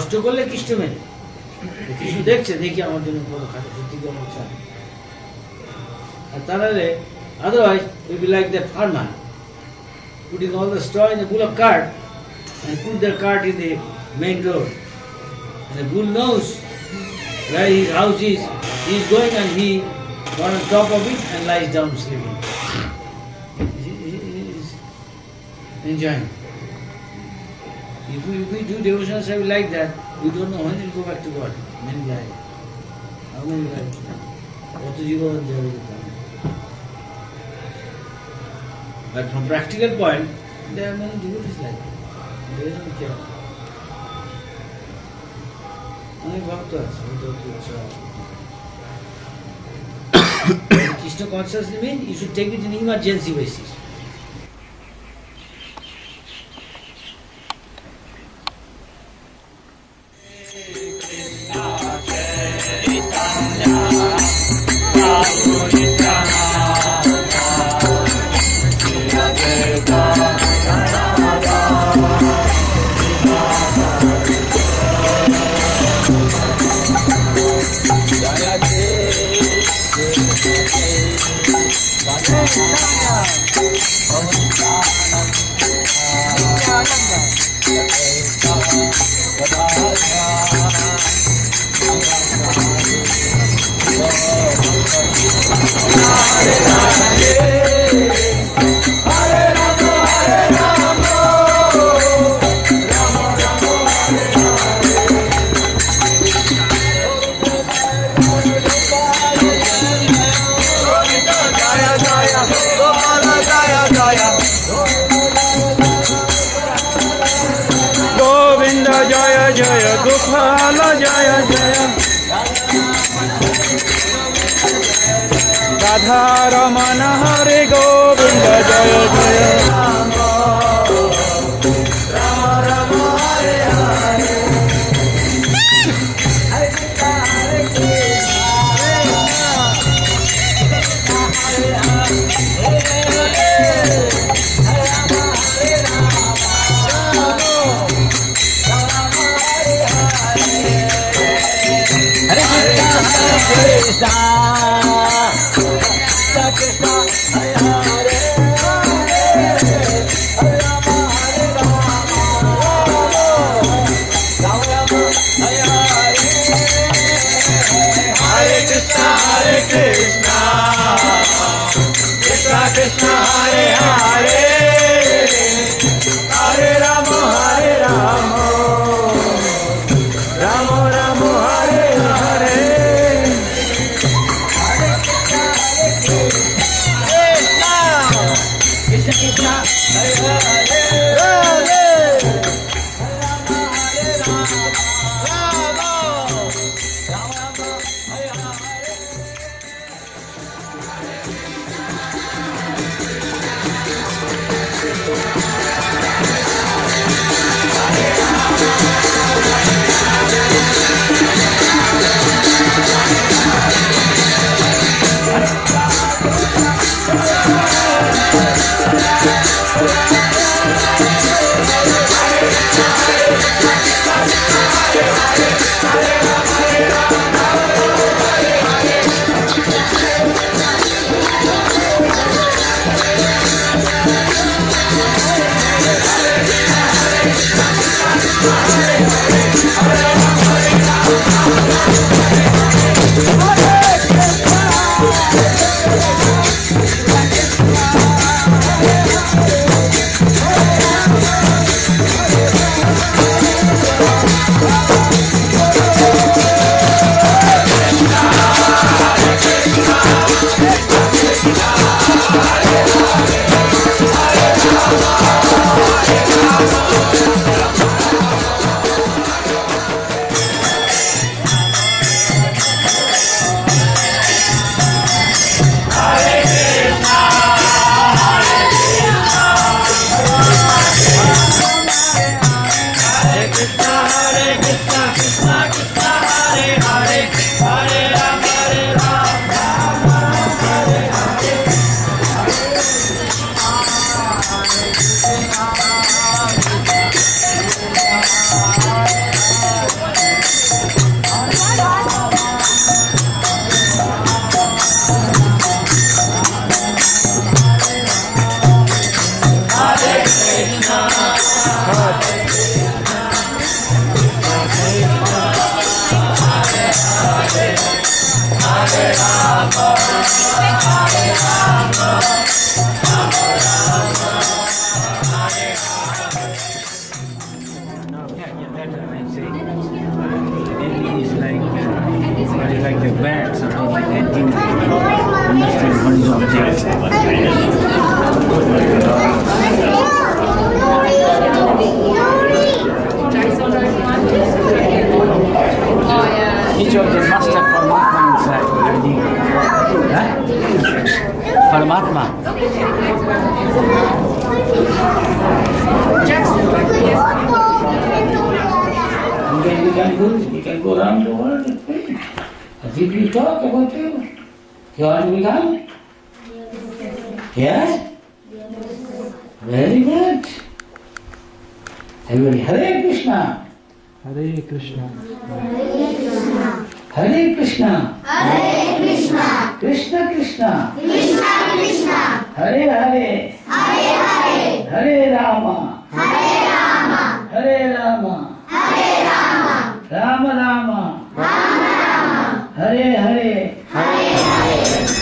কষ্ট করলে কৃষ্ণ মেনে কৃষ্ণ দেখছে দেখি আমার জন্য বড় খাটো সত্যি কি আমার চায় আর তাহলে otherwise we will be like the farmer putting all the straw in the bullock cart and put their cart in the main road and the bull knows where his house is, he is going and he got on top of it and lies down sleeping. He is enjoying. If we do devotional service like that, we don't know when we will go back to God. Many lives. How many lives? What is your But from practical point, there are many devotees like that. They don't care. অনেক ভক্ত আছে Krishna consciousness means you should take it in emergency basis. Radha Ramana Hare Govinda Jaya Jaya Rama Rama Hare Hare Hare Krishna Hare Krishna Hare Rama Hare Rama Hare Krishna Krishna Hare Hare Hare Rama Hare Rama Rama Rama Hare Hare Hare Krishna Krishna Krishna Hare Hare Hare Rama Hare Rama Rama Rama Hare Hare Hare Krishna Like the bats or like that thing. Understand what is object. Each of them must have Paramatma inside. Huh? Paramatma. You can go around the world and pray. If you talk about you want to become? Yes? Very good. Everybody, Hare Krishna. Hare Krishna. Hare Krishna. Hare Krishna. Krishna Krishna. Krishna Krishna. Hare Hare. Hare Hare. Hare Rama. Hare Rama. Hare Rama. Hare Rama. Rama Rama. Rama Rama. Hare Hare. Hare Hare. Hare